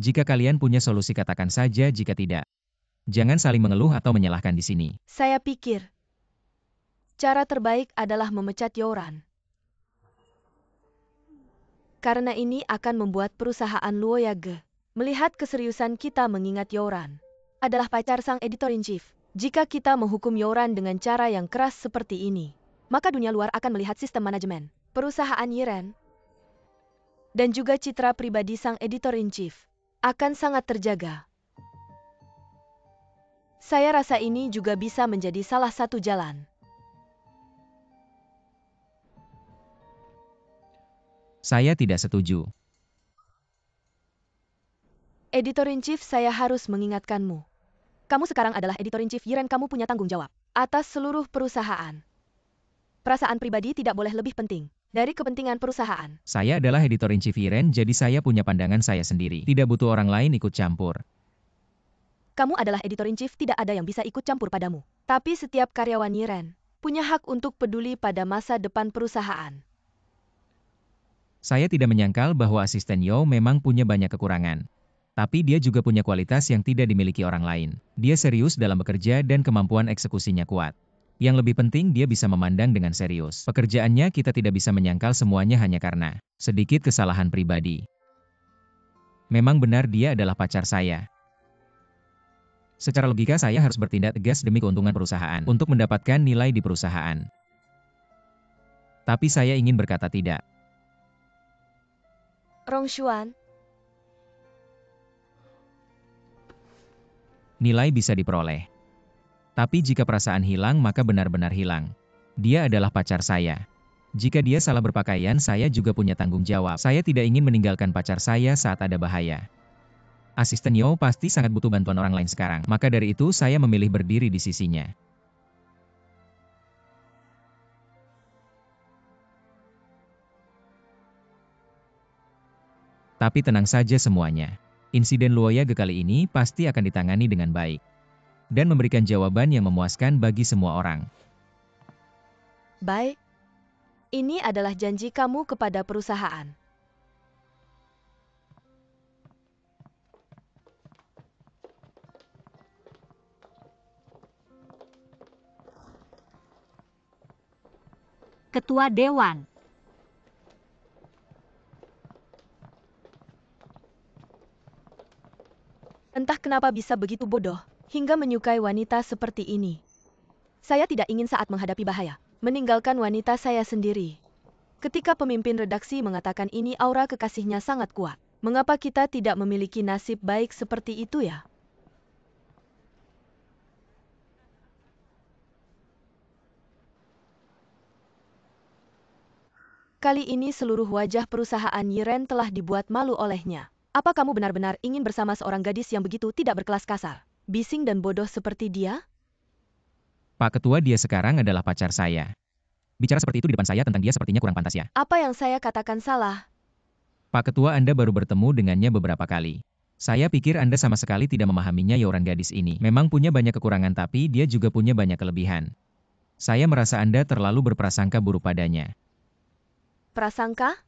Jika kalian punya solusi katakan saja jika tidak. Jangan saling mengeluh atau menyalahkan di sini. Saya pikir cara terbaik adalah memecat Yoran. Karena ini akan membuat perusahaan Luoyage melihat keseriusan kita mengingat Yoran adalah pacar sang editor-in-chief. Jika kita menghukum Yoran dengan cara yang keras seperti ini, maka dunia luar akan melihat sistem manajemen perusahaan Yiren dan juga citra pribadi sang editor-in-chief akan sangat terjaga. Saya rasa ini juga bisa menjadi salah satu jalan. Saya tidak setuju. Editor-in-chief, saya harus mengingatkanmu. Kamu sekarang adalah editor-in-chief Yiren, kamu punya tanggung jawab atas seluruh perusahaan. Perasaan pribadi tidak boleh lebih penting dari kepentingan perusahaan. Saya adalah editor-in-chief Yiren, jadi saya punya pandangan saya sendiri. Tidak butuh orang lain ikut campur. Kamu adalah editor-in-chief, tidak ada yang bisa ikut campur padamu. Tapi setiap karyawan Yiren punya hak untuk peduli pada masa depan perusahaan. Saya tidak menyangkal bahwa asisten Yo memang punya banyak kekurangan. Tapi dia juga punya kualitas yang tidak dimiliki orang lain. Dia serius dalam bekerja dan kemampuan eksekusinya kuat. Yang lebih penting dia bisa memandang dengan serius. Pekerjaannya kita tidak bisa menyangkal semuanya hanya karena sedikit kesalahan pribadi. Memang benar dia adalah pacar saya. Secara logika saya harus bertindak tegas demi keuntungan perusahaan untuk mendapatkan nilai di perusahaan. Tapi saya ingin berkata tidak. Rongshuan, nilai bisa diperoleh. Tapi jika perasaan hilang maka benar-benar hilang. Dia adalah pacar saya. Jika dia salah berpakaian saya juga punya tanggung jawab. Saya tidak ingin meninggalkan pacar saya saat ada bahaya. Asisten Yo pasti sangat butuh bantuan orang lain sekarang. Maka dari itu saya memilih berdiri di sisinya. Tapi tenang saja semuanya. Insiden Luoyage kali ini pasti akan ditangani dengan baik. Dan memberikan jawaban yang memuaskan bagi semua orang. baik. Ini adalah janji kamu kepada perusahaan. Ketua Dewan. Entah kenapa bisa begitu bodoh, hingga menyukai wanita seperti ini. Saya tidak ingin saat menghadapi bahaya, meninggalkan wanita saya sendiri. Ketika pemimpin redaksi mengatakan ini aura kekasihnya sangat kuat. Mengapa kita tidak memiliki nasib baik seperti itu ya? Kali ini seluruh wajah perusahaan Yiren telah dibuat malu olehnya. Apa kamu benar-benar ingin bersama seorang gadis yang begitu tidak berkelas kasar, bising dan bodoh seperti dia? Pak Ketua, dia sekarang adalah pacar saya. Bicara seperti itu di depan saya tentang dia sepertinya kurang pantas ya. Apa yang saya katakan salah? Pak Ketua, Anda baru bertemu dengannya beberapa kali. Saya pikir Anda sama sekali tidak memahaminya. Yoran gadis ini memang punya banyak kekurangan tapi dia juga punya banyak kelebihan. Saya merasa Anda terlalu berprasangka buruk padanya. Prasangka?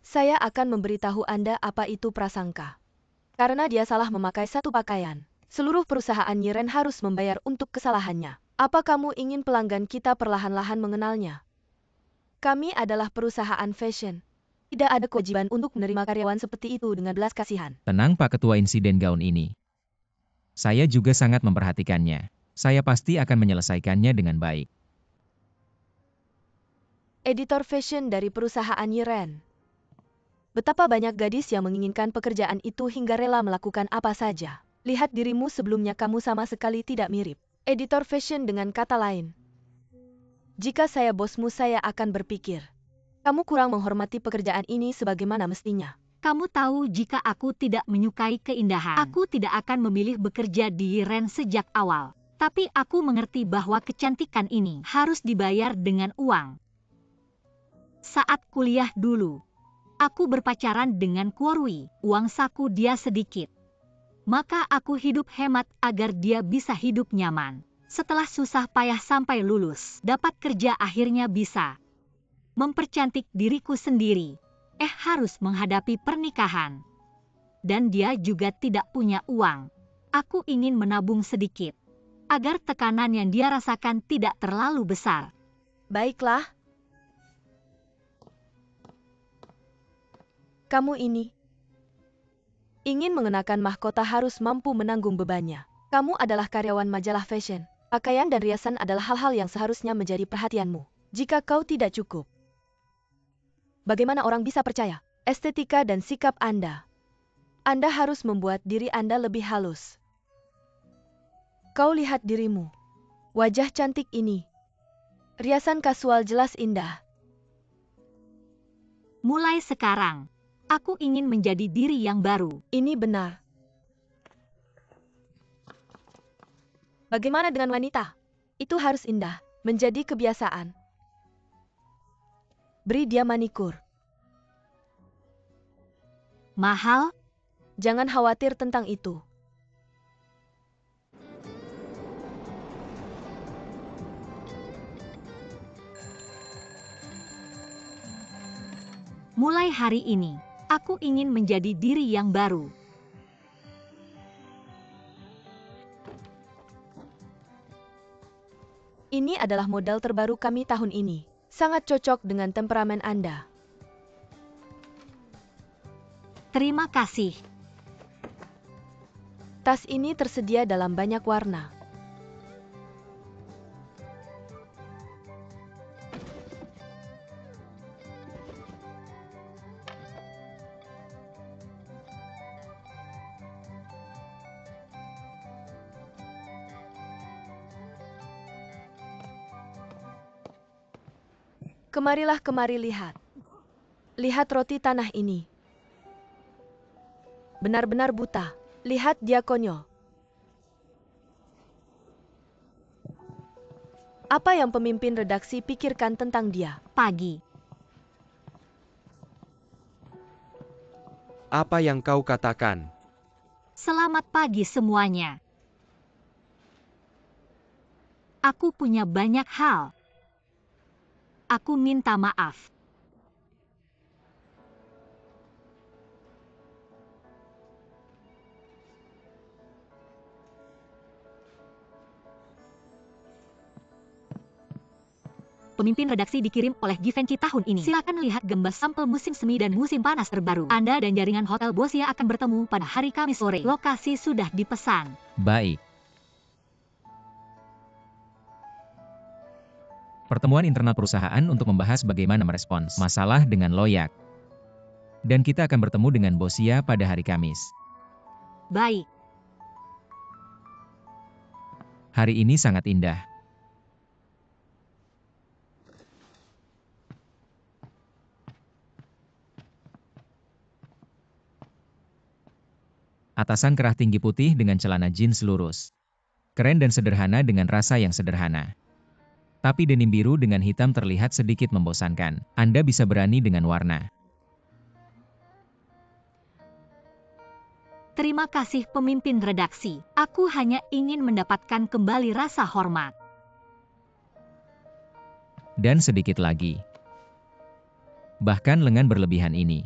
Saya akan memberitahu Anda apa itu prasangka. Karena dia salah memakai satu pakaian. Seluruh perusahaan Yiren harus membayar untuk kesalahannya. Apa kamu ingin pelanggan kita perlahan-lahan mengenalnya? Kami adalah perusahaan fashion. Tidak ada kewajiban untuk menerima karyawan seperti itu dengan belas kasihan. Tenang Pak Ketua, insiden gaun ini. Saya juga sangat memperhatikannya. Saya pasti akan menyelesaikannya dengan baik. Editor fashion dari perusahaan Yiren. Betapa banyak gadis yang menginginkan pekerjaan itu hingga rela melakukan apa saja. Lihat dirimu sebelumnya, kamu sama sekali tidak mirip. Editor fashion dengan kata lain. Jika saya bosmu saya akan berpikir. Kamu kurang menghormati pekerjaan ini sebagaimana mestinya. Kamu tahu jika aku tidak menyukai keindahan, aku tidak akan memilih bekerja di Yiren sejak awal. Tapi aku mengerti bahwa kecantikan ini harus dibayar dengan uang. Saat kuliah dulu, aku berpacaran dengan Kuorui, uang saku dia sedikit. Maka aku hidup hemat agar dia bisa hidup nyaman. Setelah susah payah sampai lulus, dapat kerja akhirnya bisa mempercantik diriku sendiri. Harus menghadapi pernikahan. dan dia juga tidak punya uang. Aku ingin menabung sedikit, agar tekanan yang dia rasakan tidak terlalu besar. Baiklah. Kamu ini ingin mengenakan mahkota harus mampu menanggung bebannya. Kamu adalah karyawan majalah fashion. Pakaian dan riasan adalah hal-hal yang seharusnya menjadi perhatianmu. Jika kau tidak cukup, bagaimana orang bisa percaya? Estetika dan sikap Anda. Anda harus membuat diri Anda lebih halus. Kau lihat dirimu. Wajah cantik ini. Riasan kasual jelas indah. Mulai sekarang, aku ingin menjadi diri yang baru. Ini benar. Bagaimana dengan wanita? Itu harus indah, menjadi kebiasaan. Beri dia manikur. Mahal? Jangan khawatir tentang itu. Mulai hari ini, aku ingin menjadi diri yang baru. Ini adalah modal terbaru kami tahun ini. Sangat cocok dengan temperamen Anda. Terima kasih. Tas ini tersedia dalam banyak warna. Kemarilah kemari lihat. Lihat roti tanah ini. Benar-benar buta. Lihat dia konyol. Apa yang pemimpin redaksi pikirkan tentang dia? Pagi. Apa yang kau katakan? Selamat pagi semuanya. Aku punya banyak hal. Aku minta maaf. Pemimpin redaksi dikirim oleh Givenchy tahun ini. Silakan lihat gambar sampel musim semi dan musim panas terbaru. Anda dan jaringan Hotel Bosia akan bertemu pada hari Kamis sore. Lokasi sudah dipesan. Baik. Pertemuan internal perusahaan untuk membahas bagaimana merespons masalah dengan loyak. Dan kita akan bertemu dengan Bosia pada hari Kamis. Baik. Hari ini sangat indah. Atasan kerah tinggi putih dengan celana jeans lurus. Keren dan sederhana dengan rasa yang sederhana. Tapi denim biru dengan hitam terlihat sedikit membosankan. Anda bisa berani dengan warna. Terima kasih pemimpin redaksi. Aku hanya ingin mendapatkan kembali rasa hormat. Dan sedikit lagi. Bahkan lengan berlebihan ini.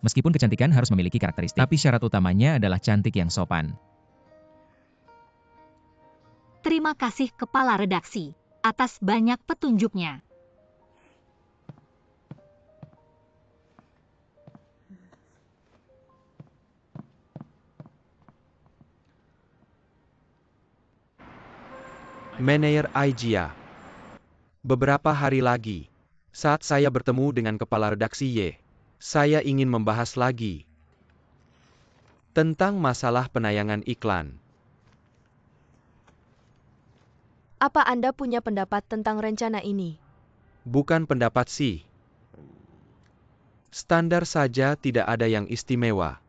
Meskipun kecantikan harus memiliki karakteristik, tapi syarat utamanya adalah cantik yang sopan. Terima kasih kepala redaksi atas banyak petunjuknya. Meneer Aijia. Beberapa hari lagi, saat saya bertemu dengan kepala redaksi Y, saya ingin membahas lagi tentang masalah penayangan iklan. Apa Anda punya pendapat tentang rencana ini? Bukan pendapat sih. Standar saja, tidak ada yang istimewa.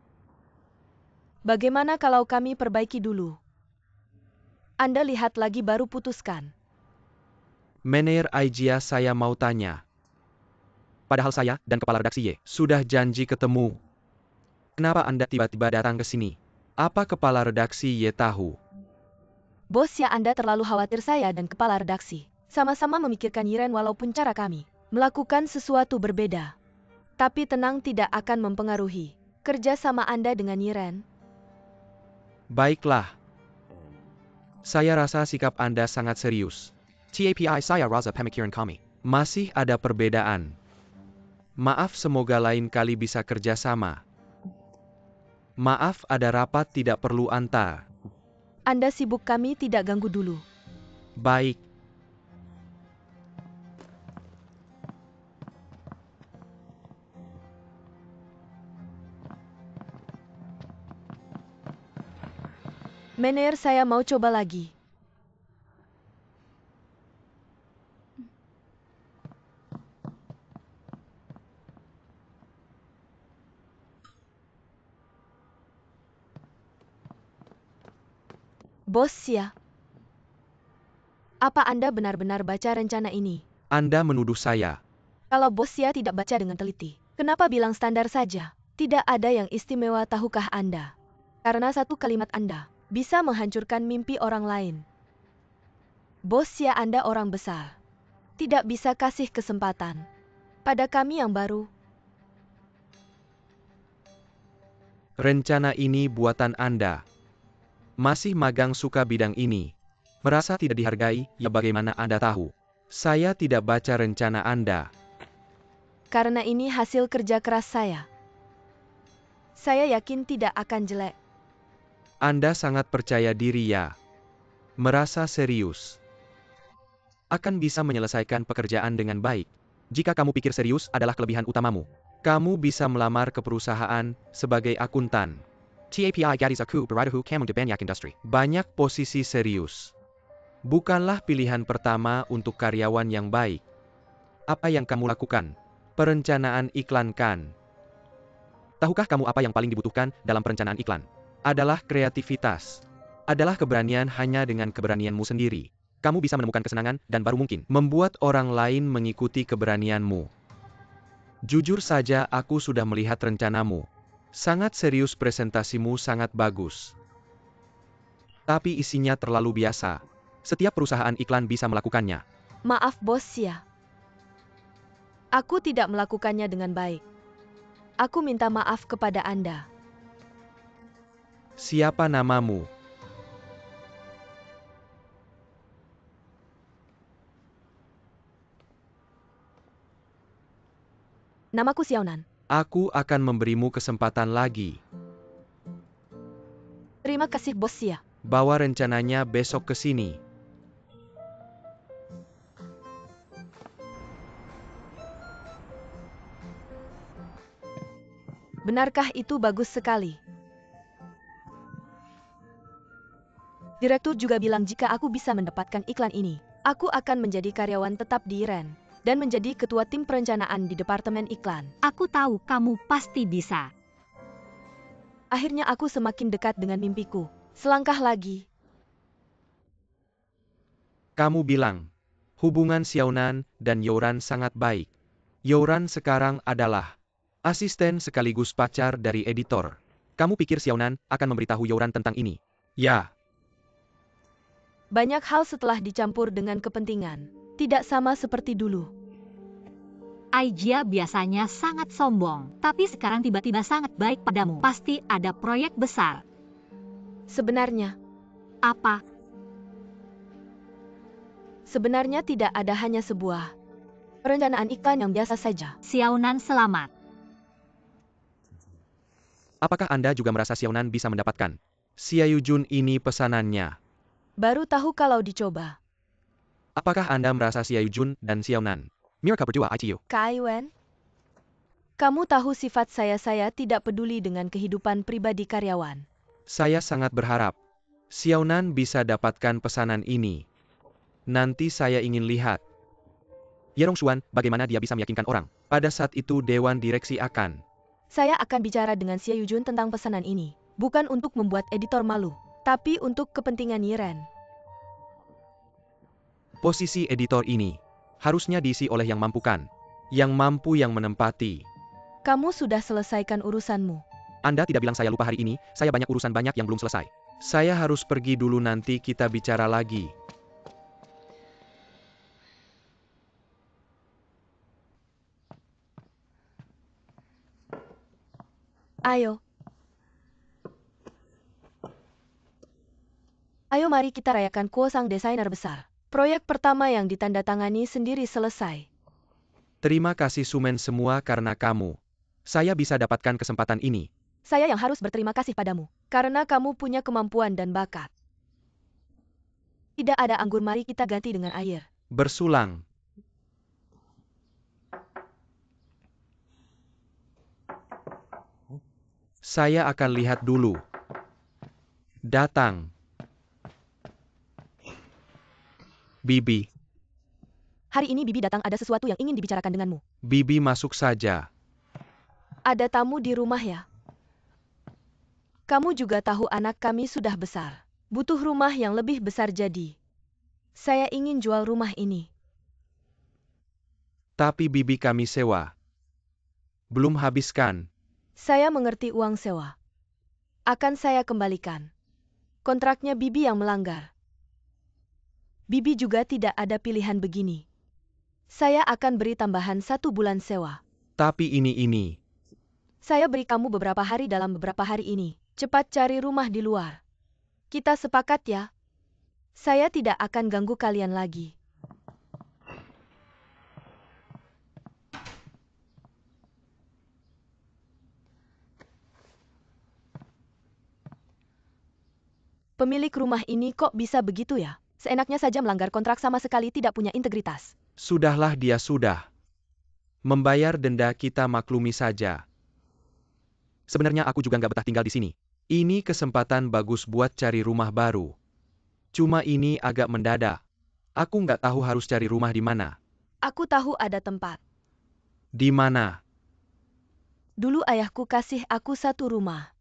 Bagaimana kalau kami perbaiki dulu? Anda lihat lagi baru putuskan. Meneer Aijia, saya mau tanya. Padahal saya dan kepala redaksi Y sudah janji ketemu. Kenapa Anda tiba-tiba datang ke sini? Apa kepala redaksi Y tahu? Bos, ya Anda terlalu khawatir saya dan kepala redaksi. Sama-sama memikirkan Yiren walaupun cara kami melakukan sesuatu berbeda. Tapi tenang, tidak akan mempengaruhi. kerja sama Anda dengan Yiren. Baiklah. Saya rasa sikap Anda sangat serius. TAPI saya rasa pemikiran kami. Masih ada perbedaan. Maaf, semoga lain kali bisa kerja sama. Maaf, ada rapat tidak perlu antar. Anda sibuk, kami tidak ganggu dulu. Baik. Mener, saya mau coba lagi. Bos Xia, apa Anda benar-benar baca rencana ini? Anda menuduh saya. Kalau Bos Xia tidak baca dengan teliti, kenapa bilang standar saja? Tidak ada yang istimewa, tahukah Anda? Karena satu kalimat Anda bisa menghancurkan mimpi orang lain. Bos Xia, Anda orang besar. Tidak bisa kasih kesempatan pada kami yang baru. Rencana ini buatan Anda. Masih magang suka bidang ini. Merasa tidak dihargai, ya bagaimana Anda tahu? Saya tidak baca rencana Anda. Karena ini hasil kerja keras saya. Saya yakin tidak akan jelek. Anda sangat percaya diri ya. Merasa serius. Akan bisa menyelesaikan pekerjaan dengan baik. Jika kamu pikir serius adalah kelebihan utamamu, kamu bisa melamar ke perusahaan sebagai akuntan. TAPI gadis aku beradahu kamu di banyak industri. Banyak posisi serius. Bukanlah pilihan pertama untuk karyawan yang baik. Apa yang kamu lakukan? Perencanaan iklan kan? Tahukah kamu apa yang paling dibutuhkan dalam perencanaan iklan? Adalah kreativitas. Adalah keberanian. Hanya dengan keberanianmu sendiri kamu bisa menemukan kesenangan dan baru mungkin membuat orang lain mengikuti keberanianmu. Jujur saja, aku sudah melihat rencanamu. Sangat serius, presentasimu sangat bagus. Tapi isinya terlalu biasa. Setiap perusahaan iklan bisa melakukannya. Maaf Bos Xia. Aku tidak melakukannya dengan baik. Aku minta maaf kepada Anda. Siapa namamu? Namaku Xiaonan. Aku akan memberimu kesempatan lagi. Terima kasih Bos Xia. Bawa rencananya besok ke sini. Benarkah itu? Bagus sekali. Direktur juga bilang jika aku bisa mendapatkan iklan ini, aku akan menjadi karyawan tetap di Yiren dan menjadi ketua tim perencanaan di departemen iklan. Aku tahu kamu pasti bisa. Akhirnya aku semakin dekat dengan mimpiku. Selangkah lagi. Kamu bilang, hubungan Xiaonan dan Youran sangat baik. Youran sekarang adalah asisten sekaligus pacar dari editor. Kamu pikir Xiaonan akan memberitahu Youran tentang ini? Ya. Banyak hal setelah dicampur dengan kepentingan. Tidak sama seperti dulu. Aijia biasanya sangat sombong, tapi sekarang tiba-tiba sangat baik padamu. Pasti ada proyek besar. Sebenarnya, Apa? sebenarnya tidak ada, hanya sebuah perencanaan iklan yang biasa saja. Xiaonan selamat. Apakah Anda juga merasa Xiaonan bisa mendapatkan Xiaojun ini pesanannya? Baru tahu kalau dicoba. Apakah Anda merasa Xiaojun dan Xiaonan mereka berdua ITU? Kai Wen, kamu tahu sifat saya tidak peduli dengan kehidupan pribadi karyawan. Saya sangat berharap Xiaonan bisa dapatkan pesanan ini. Nanti saya ingin lihat Yerong Xuan bagaimana dia bisa meyakinkan orang. Pada saat itu Dewan Direksi akan. Saya akan bicara dengan Xia Yujun tentang pesanan ini. Bukan untuk membuat editor malu, tapi untuk kepentingan Yiren. Posisi editor ini harusnya diisi oleh yang mampu kan? Yang mampu, yang menempati. Kamu sudah selesaikan urusanmu. Anda tidak bilang saya lupa hari ini, saya banyak urusan banyak yang belum selesai. Saya harus pergi dulu, nanti kita bicara lagi. Ayo. Ayo mari kita rayakan Kuo sang desainer besar. Proyek pertama yang ditandatangani sendiri selesai. Terima kasih Sumen semua karena kamu. Saya bisa dapatkan kesempatan ini. Saya yang harus berterima kasih padamu, karena kamu punya kemampuan dan bakat. Tidak ada anggur, mari kita ganti dengan air. Bersulang. Saya akan lihat dulu. Datang. Bibi. Hari ini Bibi datang, ada sesuatu yang ingin dibicarakan denganmu. Bibi masuk saja. Ada tamu di rumah ya? Kamu juga tahu anak kami sudah besar. Butuh rumah yang lebih besar jadi. Saya ingin jual rumah ini. Tapi Bibi kami sewa. Belum habiskan. Saya mengerti uang sewa. Akan saya kembalikan. Kontraknya Bibi yang melanggar. Bibi juga tidak ada pilihan begini. Saya akan beri tambahan 1 bulan sewa. Tapi ini. Saya beri kamu beberapa hari, dalam beberapa hari ini. Cepat cari rumah di luar. Kita sepakat ya? Saya tidak akan ganggu kalian lagi. Pemilik rumah ini kok bisa begitu ya? Seenaknya saja melanggar kontrak, sama sekali tidak punya integritas. Sudahlah, dia sudah. Membayar denda kita maklumi saja. Sebenarnya aku juga nggak betah tinggal di sini. Ini kesempatan bagus buat cari rumah baru. Cuma ini agak mendadak. Aku nggak tahu harus cari rumah di mana. Aku tahu ada tempat. Di mana? Dulu ayahku kasih aku 1 rumah.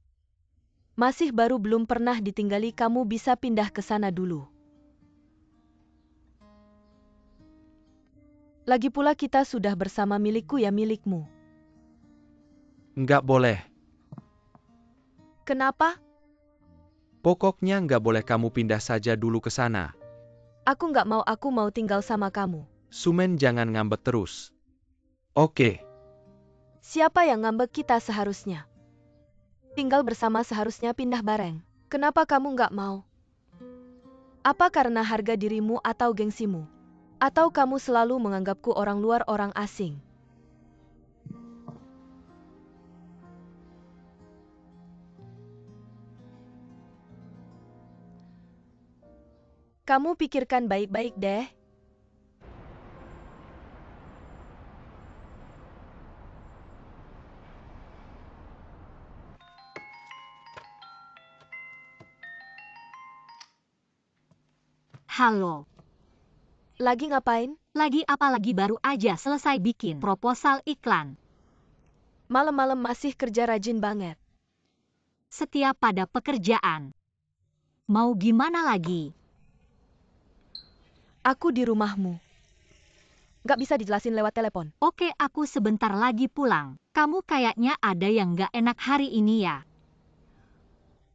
Masih baru, belum pernah ditinggali, kamu bisa pindah ke sana dulu. Lagi pula kita sudah bersama, milikku ya milikmu. Nggak boleh. Kenapa? Pokoknya nggak boleh kamu pindah saja dulu ke sana. Aku nggak mau, aku mau tinggal sama kamu. Sumen jangan ngambek terus. Oke. Siapa yang ngambek? Kita seharusnya tinggal bersama, seharusnya pindah bareng. Kenapa kamu nggak mau? Apa karena harga dirimu atau gengsimu? Atau kamu selalu menganggapku orang luar, orang asing? Kamu pikirkan baik-baik deh. Halo. Lagi ngapain? Lagi apa lagi, baru aja selesai bikin proposal iklan. Malam-malam masih kerja, rajin banget. Setia pada pekerjaan. Mau gimana lagi? Aku di rumahmu. Nggak bisa dijelasin lewat telepon. Oke, aku sebentar lagi pulang. Kamu kayaknya ada yang nggak enak hari ini ya?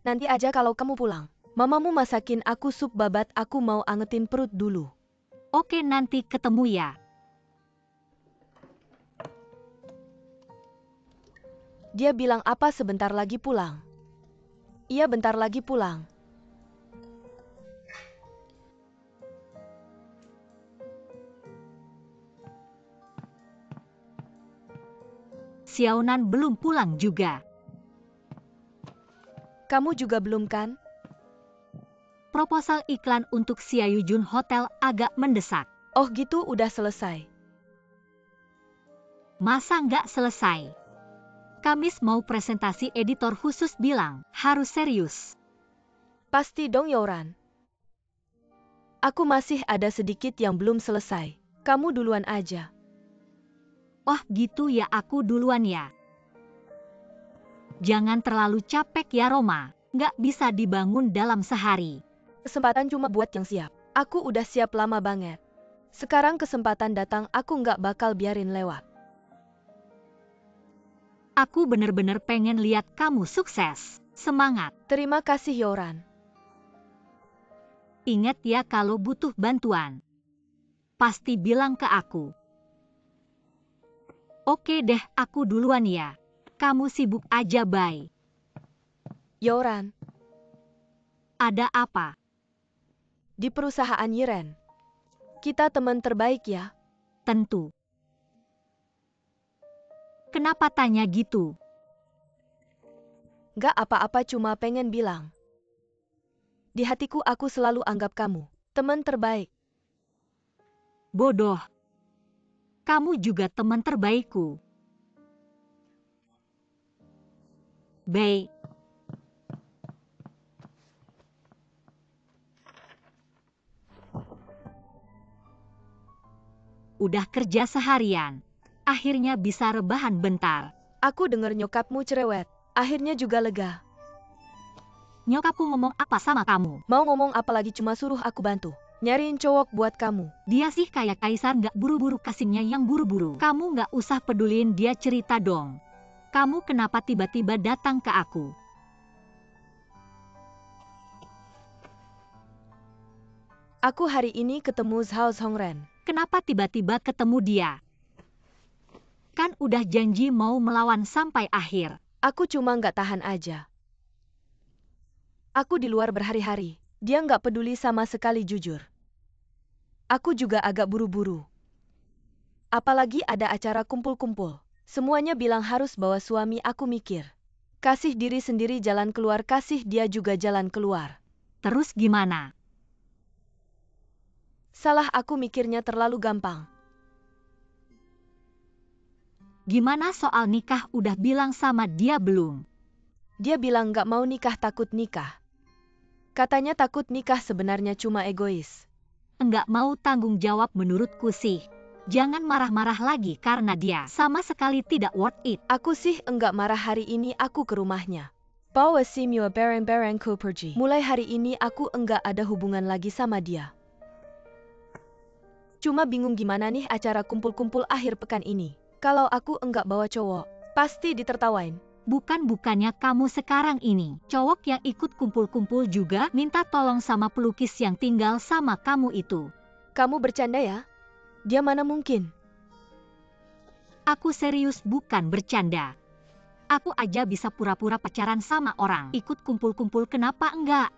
Nanti aja kalau kamu pulang. Mamamu masakin aku sup babat, aku mau angetin perut dulu. Oke, nanti ketemu ya. Dia bilang apa sebentar lagi pulang? Iya, bentar lagi pulang. Xiaonan belum pulang juga. Kamu juga belum kan? Proposal iklan untuk Xiaoyujun Hotel agak mendesak. Oh gitu, udah selesai. Masa nggak selesai? Kamis mau presentasi, editor khusus bilang harus serius. Pasti dong Yoran. Aku masih ada sedikit yang belum selesai. Kamu duluan aja. Oh gitu ya, aku duluan ya. Jangan terlalu capek ya Roma, nggak bisa dibangun dalam sehari. Kesempatan cuma buat yang siap. Aku udah siap lama banget. Sekarang kesempatan datang, aku nggak bakal biarin lewat. Aku bener-bener pengen lihat kamu sukses. Semangat. Terima kasih Yoran. Ingat ya, kalau butuh bantuan, pasti bilang ke aku. Oke deh, aku duluan ya. Kamu sibuk aja, Bai. Yoran, Ada apa? di perusahaan Yiren. Kita teman terbaik ya. Tentu. Kenapa tanya gitu? Gak apa-apa, cuma pengen bilang. Di hatiku aku selalu anggap kamu teman terbaik. Bodoh. Kamu juga teman terbaikku. Bai. Udah kerja seharian. Akhirnya bisa rebahan bentar. Aku dengar nyokapmu cerewet. Akhirnya juga lega. Nyokapku ngomong apa sama kamu? Mau ngomong apa lagi, cuma suruh aku bantu nyariin cowok buat kamu. Dia sih kayak kaisar, nggak buru-buru kasihnya yang buru-buru. Kamu nggak usah peduliin dia, cerita dong. Kamu kenapa tiba-tiba datang ke aku? Aku hari ini ketemu Zhao Zhongren. Kenapa tiba-tiba ketemu dia? Kan udah janji mau melawan sampai akhir. Aku cuma nggak tahan aja. Aku di luar berhari-hari. Dia nggak peduli sama sekali, jujur. Aku juga agak buru-buru. Apalagi ada acara kumpul-kumpul. Semuanya bilang harus bawa suami. Aku mikir, kasih diri sendiri jalan keluar, kasih dia juga jalan keluar. Terus gimana? Salah aku mikirnya terlalu gampang. Gimana soal nikah, udah bilang sama dia belum? Dia bilang nggak mau nikah, takut nikah. Katanya takut nikah, sebenarnya cuma egois. Enggak mau tanggung jawab menurutku sih. Jangan marah-marah lagi karena dia sama sekali tidak worth it. Aku sih enggak marah. Hari ini aku ke rumahnya. Bawa semua barang-barangku pergi. Mulai hari ini aku enggak ada hubungan lagi sama dia. Cuma bingung gimana nih acara kumpul-kumpul akhir pekan ini. Kalau aku enggak bawa cowok, pasti ditertawain. Bukan-bukannya kamu sekarang ini, cowok yang ikut kumpul-kumpul juga minta tolong sama pelukis yang tinggal sama kamu itu. Kamu bercanda ya? Dia mana mungkin. Aku serius, bukan bercanda. Aku aja bisa pura-pura pacaran sama orang. Ikut kumpul-kumpul, kenapa enggak?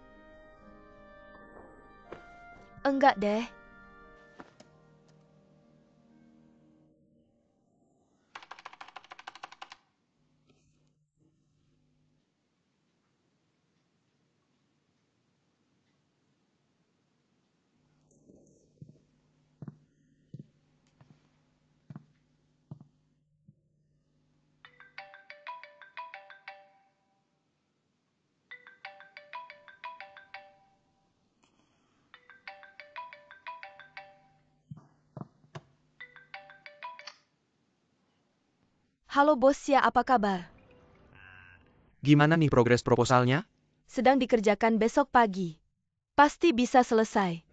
Enggak deh. Halo bos ya, apa kabar? Gimana nih progres proposalnya? Sedang dikerjakan, besok pagi. Pasti bisa selesai.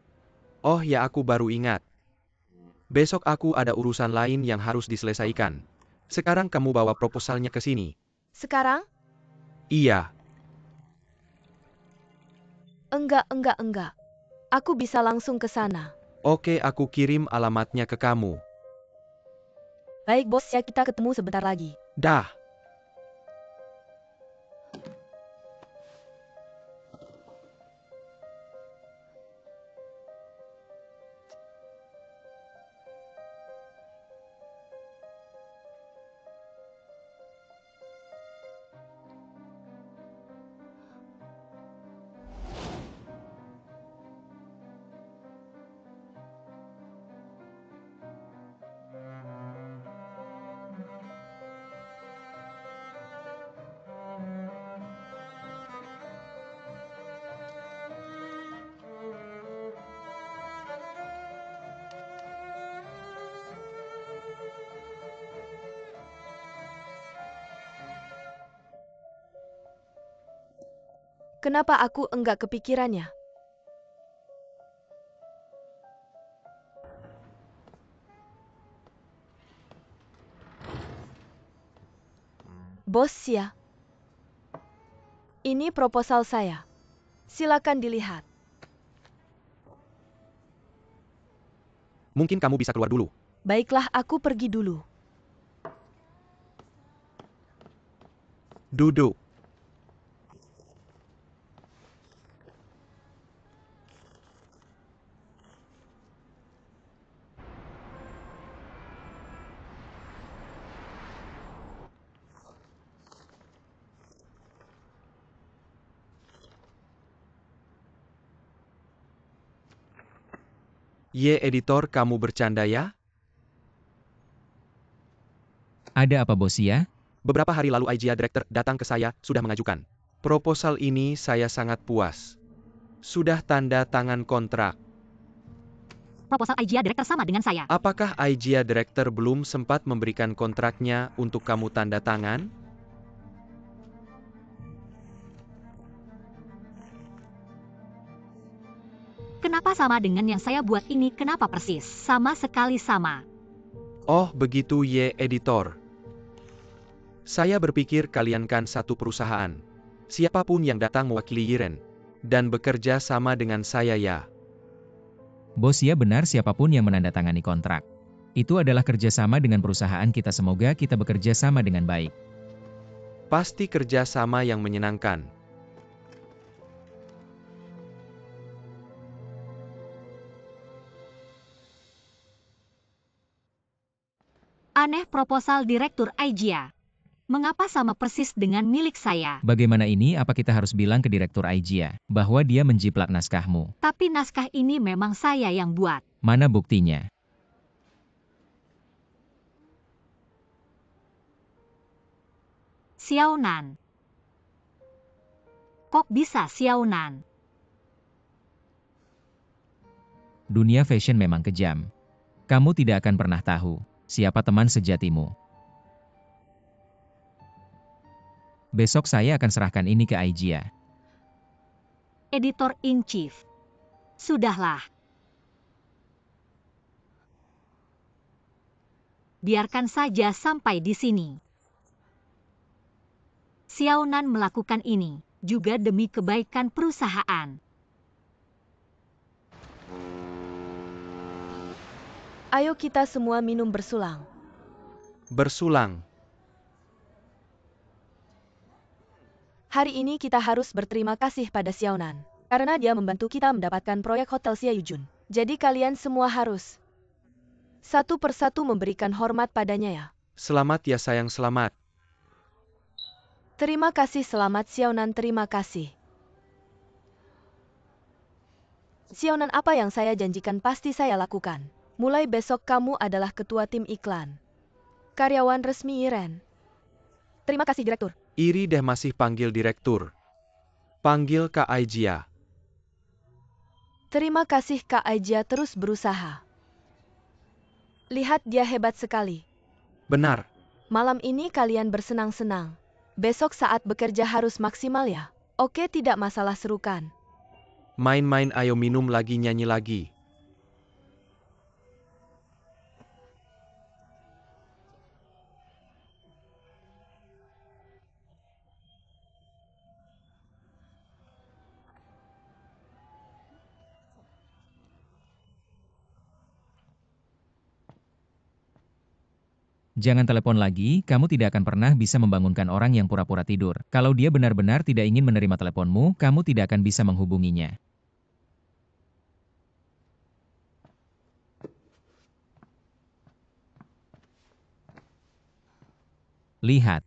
Oh ya, aku baru ingat. Besok aku ada urusan lain yang harus diselesaikan. Sekarang kamu bawa proposalnya ke sini. Sekarang? Iya. Enggak. Aku bisa langsung ke sana. Oke, aku kirim alamatnya ke kamu. Baik bos ya, kita ketemu sebentar lagi. Dah. Kenapa aku enggak kepikirannya? Bos ya. Ini proposal saya. Silakan dilihat. Mungkin kamu bisa keluar dulu. Baiklah, aku pergi dulu. Duduk. Ye editor, kamu bercanda ya? Ada apa bos ya? Beberapa hari lalu IGA Director datang ke saya, sudah mengajukan proposal ini. Saya sangat puas. Sudah tanda tangan kontrak. Proposal IGA Director sama dengan saya. Apakah IGA Director belum sempat memberikan kontraknya untuk kamu tanda tangan? Kenapa sama dengan yang saya buat ini? Kenapa persis? Sama sekali sama. Oh, begitu Ye editor. Saya berpikir kalian kan satu perusahaan. Siapapun yang datang mewakili Yiren dan bekerja sama dengan saya ya. Bos ya, benar, siapapun yang menandatangani kontrak. Itu adalah kerjasama dengan perusahaan kita, semoga kita bekerja sama dengan baik. Pasti kerja sama yang menyenangkan. Aneh, proposal Direktur IGA. Mengapa sama persis dengan milik saya? Bagaimana ini, apa kita harus bilang ke Direktur IGA bahwa dia menjiplak naskahmu? Tapi naskah ini memang saya yang buat. Mana buktinya? Xiaonan. Kok bisa Xiaonan? Dunia fashion memang kejam. Kamu tidak akan pernah tahu siapa teman sejatimu. Besok saya akan serahkan ini ke IGA. Editor in Chief. Sudahlah. Biarkan saja sampai di sini. Xiaonan melakukan ini juga demi kebaikan perusahaan. Ayo kita semua minum bersulang. Bersulang. Hari ini kita harus berterima kasih pada Xiaonan, karena dia membantu kita mendapatkan proyek Hotel Xiaojun. Jadi kalian semua harus satu persatu memberikan hormat padanya ya. Selamat ya sayang, selamat. Terima kasih, selamat Xiaonan, terima kasih. Xiaonan, apa yang saya janjikan pasti saya lakukan. Mulai besok kamu adalah ketua tim iklan. Karyawan resmi Yiren. Terima kasih, Direktur. Iri deh masih panggil direktur. Panggil Kak Aijia. Terima kasih, Kak Aijia, terus berusaha. Lihat dia hebat sekali. Benar. Malam ini kalian bersenang-senang. Besok saat bekerja harus maksimal ya. Oke, tidak masalah, serukan. Main-main, ayo minum lagi, nyanyi lagi. Jangan telepon lagi, kamu tidak akan pernah bisa membangunkan orang yang pura-pura tidur. Kalau dia benar-benar tidak ingin menerima teleponmu, kamu tidak akan bisa menghubunginya. Lihat.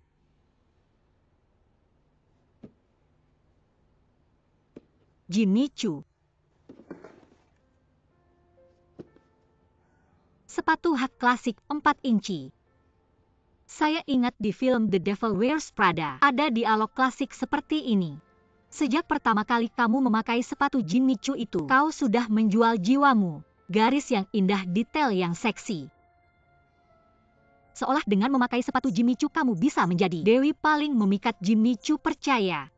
Jimmy Choo. Sepatu hak klasik 4 inci. Saya ingat di film The Devil Wears Prada, ada dialog klasik seperti ini. Sejak pertama kali kamu memakai sepatu Jimmy Choo itu, kau sudah menjual jiwamu. Garis yang indah, detail yang seksi. Seolah dengan memakai sepatu Jimmy Choo kamu bisa menjadi dewi paling memikat. Jimmy Choo percaya.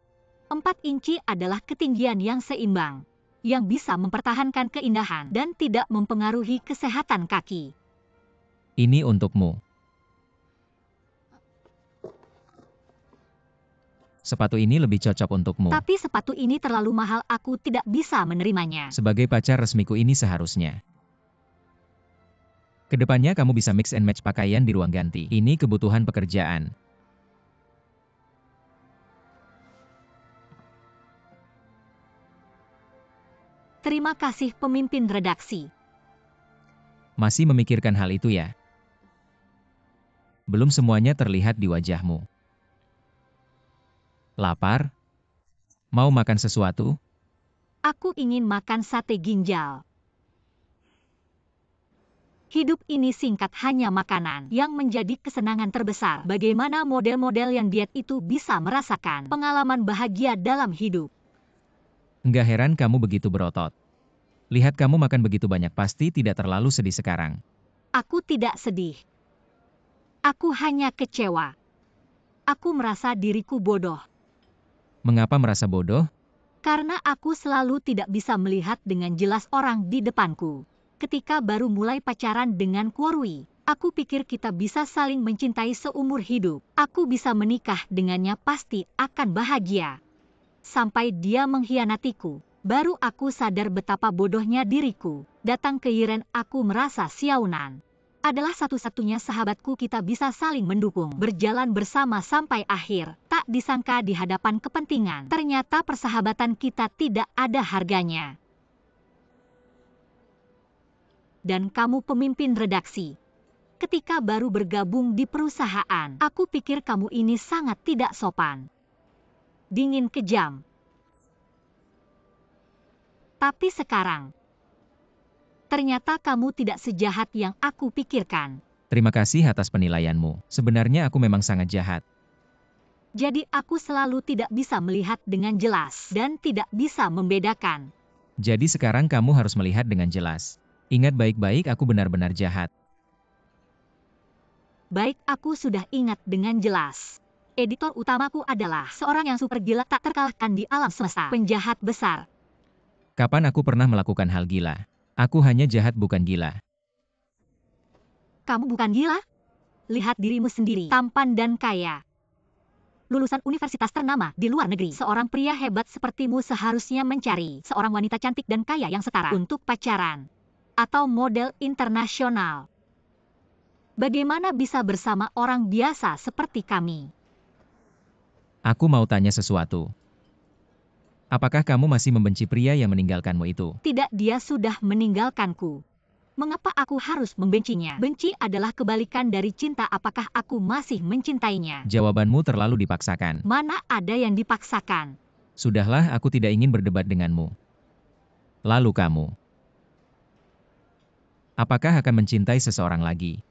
4 inci adalah ketinggian yang seimbang, yang bisa mempertahankan keindahan dan tidak mempengaruhi kesehatan kaki. Ini untukmu. Sepatu ini lebih cocok untukmu. Tapi sepatu ini terlalu mahal, aku tidak bisa menerimanya. Sebagai pacar resmiku ini seharusnya. Kedepannya kamu bisa mix and match pakaian di ruang ganti. Ini kebutuhan pekerjaan. Terima kasih pemimpin redaksi. Masih memikirkan hal itu ya? Belum semuanya terlihat di wajahmu. Lapar? Mau makan sesuatu? Aku ingin makan sate ginjal. Hidup ini singkat, hanya makanan yang menjadi kesenangan terbesar. Bagaimana model-model yang diet itu bisa merasakan pengalaman bahagia dalam hidup? Enggak heran kamu begitu berotot. Lihat kamu makan begitu banyak, pasti tidak terlalu sedih sekarang. Aku tidak sedih. Aku hanya kecewa. Aku merasa diriku bodoh. Mengapa merasa bodoh? Karena aku selalu tidak bisa melihat dengan jelas orang di depanku. Ketika baru mulai pacaran dengan Quarui, aku pikir kita bisa saling mencintai seumur hidup. Aku bisa menikah dengannya, pasti akan bahagia. Sampai dia mengkhianatiku, baru aku sadar betapa bodohnya diriku. Datang ke Yiren, aku merasa siaunan. Adalah satu-satunya sahabatku, kita bisa saling mendukung, berjalan bersama sampai akhir. Tak disangka di hadapan kepentingan, ternyata persahabatan kita tidak ada harganya. Dan kamu pemimpin redaksi. Ketika baru bergabung di perusahaan, aku pikir kamu ini sangat tidak sopan. Dingin, kejam. Tapi sekarang, ternyata kamu tidak sejahat yang aku pikirkan. Terima kasih atas penilaianmu. Sebenarnya aku memang sangat jahat. Jadi aku selalu tidak bisa melihat dengan jelas dan tidak bisa membedakan. Jadi sekarang kamu harus melihat dengan jelas. Ingat baik-baik, aku benar-benar jahat. Baik, aku sudah ingat dengan jelas. Editor utamaku adalah seorang yang super gila, tak terkalahkan di alam semesta. Penjahat besar. Kapan aku pernah melakukan hal gila? Aku hanya jahat, bukan gila. Kamu bukan gila? Lihat dirimu sendiri, tampan dan kaya. Lulusan universitas ternama di luar negeri. Seorang pria hebat sepertimu seharusnya mencari seorang wanita cantik dan kaya yang setara untuk pacaran. Atau model internasional. Bagaimana bisa bersama orang biasa seperti kami? Aku mau tanya sesuatu. Apakah kamu masih membenci pria yang meninggalkanmu itu? Tidak, dia sudah meninggalkanku. Mengapa aku harus membencinya? Benci adalah kebalikan dari cinta. Apakah aku masih mencintainya? Jawabanmu terlalu dipaksakan. Mana ada yang dipaksakan? Sudahlah, aku tidak ingin berdebat denganmu. Lalu kamu, apakah akan mencintai seseorang lagi?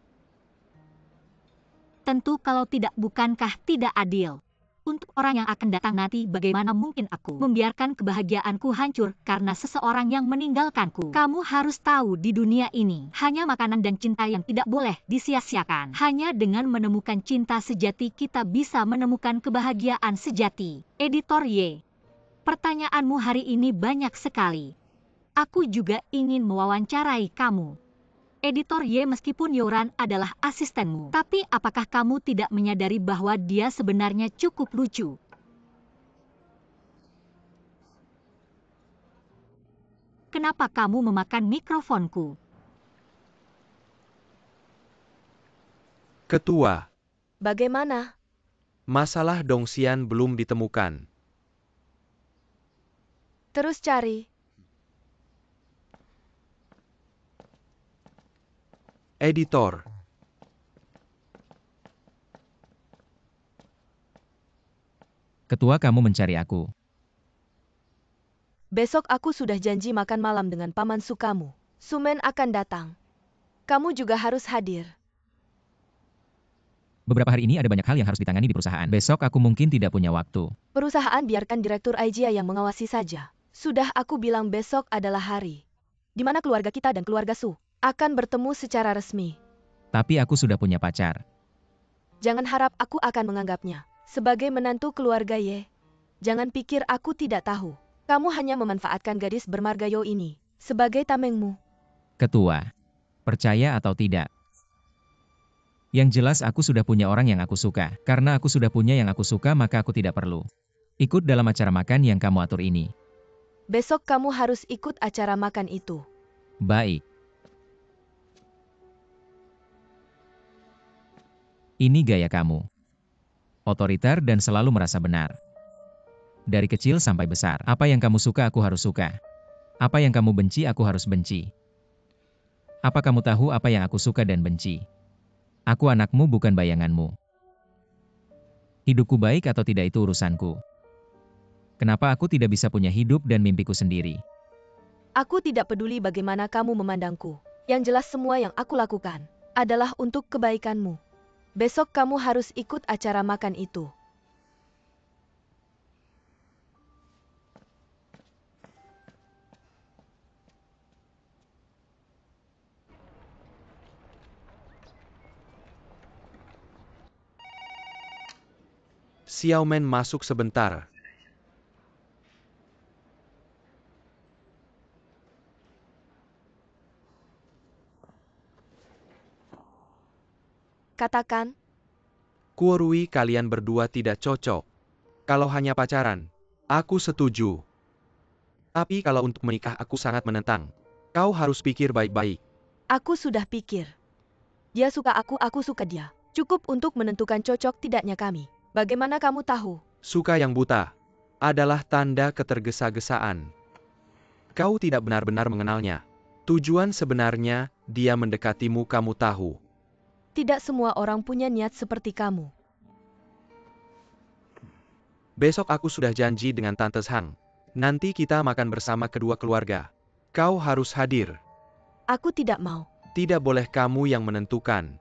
Tentu, kalau tidak, bukankah tidak adil? Untuk orang yang akan datang nanti, bagaimana mungkin aku membiarkan kebahagiaanku hancur karena seseorang yang meninggalkanku? Kamu harus tahu, di dunia ini hanya makanan dan cinta yang tidak boleh disia-siakan. Hanya dengan menemukan cinta sejati kita bisa menemukan kebahagiaan sejati. Editor Y. Pertanyaanmu hari ini banyak sekali. Aku juga ingin mewawancarai kamu. Editor Y, meskipun Yoran adalah asistenmu, tapi apakah kamu tidak menyadari bahwa dia sebenarnya cukup lucu? Kenapa kamu memakan mikrofonku? Ketua, Bagaimana? masalah Dongxian belum ditemukan. Terus cari. Editor, Ketua, kamu mencari aku. Besok aku sudah janji makan malam dengan paman sukamu. Sumen akan datang. Kamu juga harus hadir. Beberapa hari ini ada banyak hal yang harus ditangani di perusahaan. Besok aku mungkin tidak punya waktu. Perusahaan biarkan Direktur Aijia yang mengawasi saja. Sudah aku bilang besok adalah hari di mana keluarga kita dan keluarga Su akan bertemu secara resmi. Tapi aku sudah punya pacar. Jangan harap aku akan menganggapnya sebagai menantu keluarga Ye. Jangan pikir aku tidak tahu. Kamu hanya memanfaatkan gadis bermargayo ini sebagai tamengmu. Ketua, percaya atau tidak? Yang jelas aku sudah punya orang yang aku suka. Karena aku sudah punya yang aku suka, maka aku tidak perlu ikut dalam acara makan yang kamu atur ini. Besok kamu harus ikut acara makan itu. Baik. Ini gaya kamu. Otoriter dan selalu merasa benar. Dari kecil sampai besar, apa yang kamu suka aku harus suka. Apa yang kamu benci aku harus benci. Apa kamu tahu apa yang aku suka dan benci? Aku anakmu bukan bayanganmu. Hidupku baik atau tidak itu urusanku. Kenapa aku tidak bisa punya hidup dan mimpiku sendiri? Aku tidak peduli bagaimana kamu memandangku. Yang jelas semua yang aku lakukan adalah untuk kebaikanmu. Besok kamu harus ikut acara makan itu. Xiaomen masuk sebentar. Katakan, Kuorui kalian berdua tidak cocok. Kalau hanya pacaran, aku setuju. Tapi kalau untuk menikah aku sangat menentang. Kau harus pikir baik-baik. aku sudah pikir. Dia suka aku suka dia. Cukup untuk menentukan cocok tidaknya kami. Bagaimana kamu tahu? Suka yang buta adalah tanda ketergesa-gesaan. Kau tidak benar-benar mengenalnya. Tujuan sebenarnya dia mendekatimu kamu tahu. Tidak semua orang punya niat seperti kamu. Besok aku sudah janji dengan Tante Hang. Nanti kita makan bersama kedua keluarga. Kau harus hadir. Aku tidak mau. Tidak boleh kamu yang menentukan.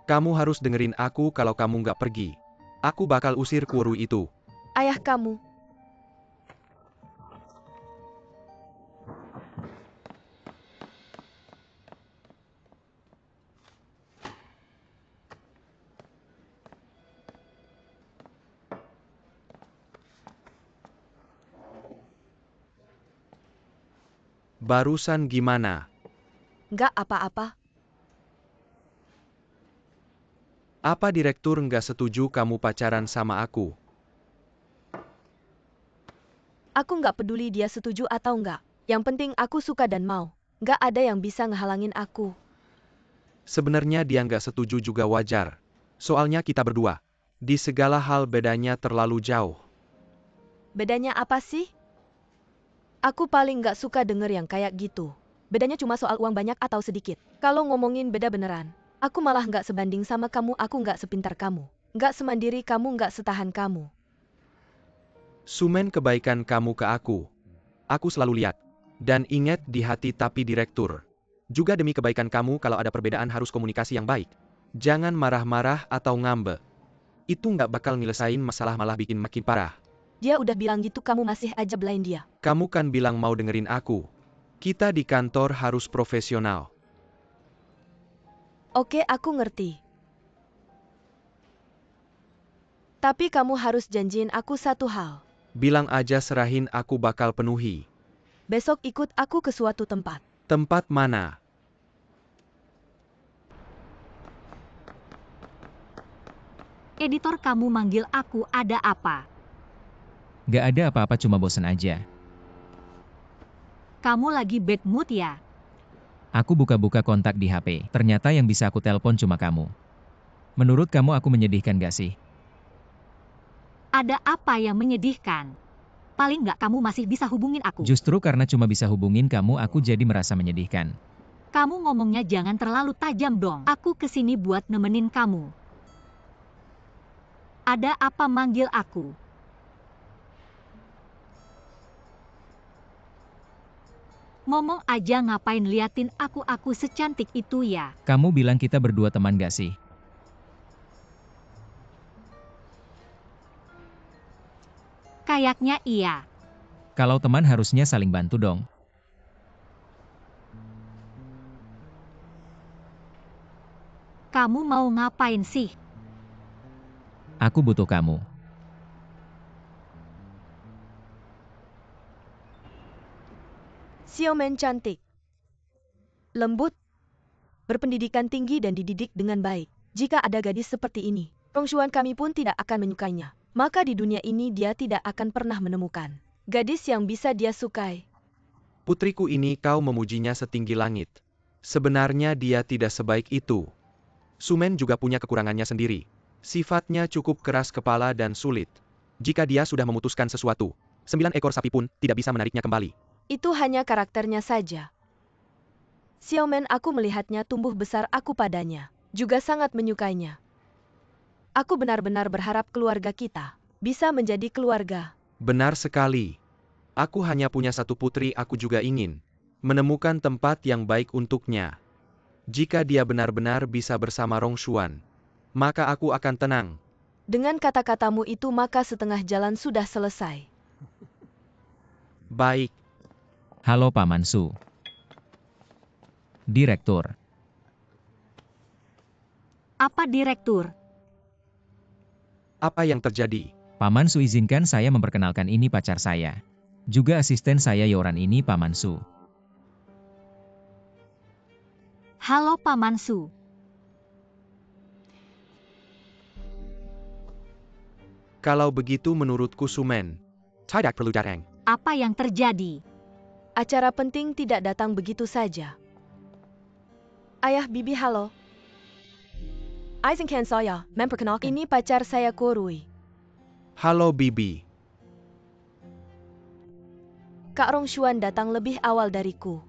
Kamu harus dengerin aku kalau kamu nggak pergi. Aku bakal usir Kuorui itu. Ayah kamu. Barusan gimana? Nggak apa-apa. Apa direktur nggak setuju kamu pacaran sama aku? Aku nggak peduli dia setuju atau nggak. Yang penting aku suka dan mau. Nggak ada yang bisa ngehalangin aku. Sebenarnya dia nggak setuju juga wajar. Soalnya kita berdua. Di segala hal bedanya terlalu jauh. Bedanya apa sih? Aku paling nggak suka denger yang kayak gitu. Bedanya cuma soal uang banyak atau sedikit. Kalau ngomongin beda beneran, aku malah nggak sebanding sama kamu, aku nggak sepintar kamu. Nggak semandiri kamu, nggak setahan kamu. Sumen kebaikan kamu ke aku. Aku selalu lihat. Dan ingat di hati tapi direktur. Juga demi kebaikan kamu kalau ada perbedaan harus komunikasi yang baik. Jangan marah-marah atau ngambek. Itu nggak bakal nyelesain masalah malah bikin makin parah. Dia udah bilang gitu kamu masih aja belain dia. Kamu kan bilang mau dengerin aku. Kita di kantor harus profesional. Oke, aku ngerti. Tapi kamu harus janjiin aku satu hal. Bilang aja serahin aku bakal penuhi. Besok ikut aku ke suatu tempat. Tempat mana? Editor, kamu manggil aku ada apa? Gak ada apa-apa, cuma bosen aja. Kamu lagi bad mood ya? Aku buka-buka kontak di HP. Ternyata yang bisa aku telepon cuma kamu. Menurut kamu aku menyedihkan gak sih? Ada apa yang menyedihkan? Paling nggak kamu masih bisa hubungin aku. Justru karena cuma bisa hubungin kamu aku jadi merasa menyedihkan. Kamu ngomongnya jangan terlalu tajam dong. Aku kesini buat nemenin kamu. Ada apa manggil aku? Ngomong aja, ngapain liatin aku secantik itu ya? Kamu bilang kita berdua teman gak sih? Kayaknya iya. Kalau teman harusnya saling bantu dong. Kamu mau ngapain sih? Aku butuh kamu. Xiaomen cantik, lembut, berpendidikan tinggi dan dididik dengan baik. Jika ada gadis seperti ini, Rongshuan kami pun tidak akan menyukainya. Maka di dunia ini dia tidak akan pernah menemukan gadis yang bisa dia sukai. Putriku ini kau memujinya setinggi langit. Sebenarnya dia tidak sebaik itu. Sumen juga punya kekurangannya sendiri. Sifatnya cukup keras kepala dan sulit. Jika dia sudah memutuskan sesuatu, 9 ekor sapi pun tidak bisa menariknya kembali. Itu hanya karakternya saja. Xiaomen, aku melihatnya tumbuh besar, aku padanya juga sangat menyukainya. Aku benar-benar berharap keluarga kita bisa menjadi keluarga. Benar sekali. Aku hanya punya satu putri, aku juga ingin menemukan tempat yang baik untuknya. Jika dia benar-benar bisa bersama Rongshuan, maka aku akan tenang. Dengan kata-katamu itu maka setengah jalan sudah selesai. Baik. Halo Paman Su. Direktur. Apa Direktur? Apa yang terjadi? Paman Su, izinkan saya memperkenalkan, ini pacar saya. Juga asisten saya Yoran, ini Paman Su. Halo Paman Su. Kalau begitu menurutku Sumen tidak perlu datang. Apa yang terjadi? Acara penting tidak datang begitu saja. Ayah Bibi, halo. Izinkan saya memperkenalkan. Ini pacar saya Korui. Halo Bibi. Kak Rongshuan datang lebih awal dariku.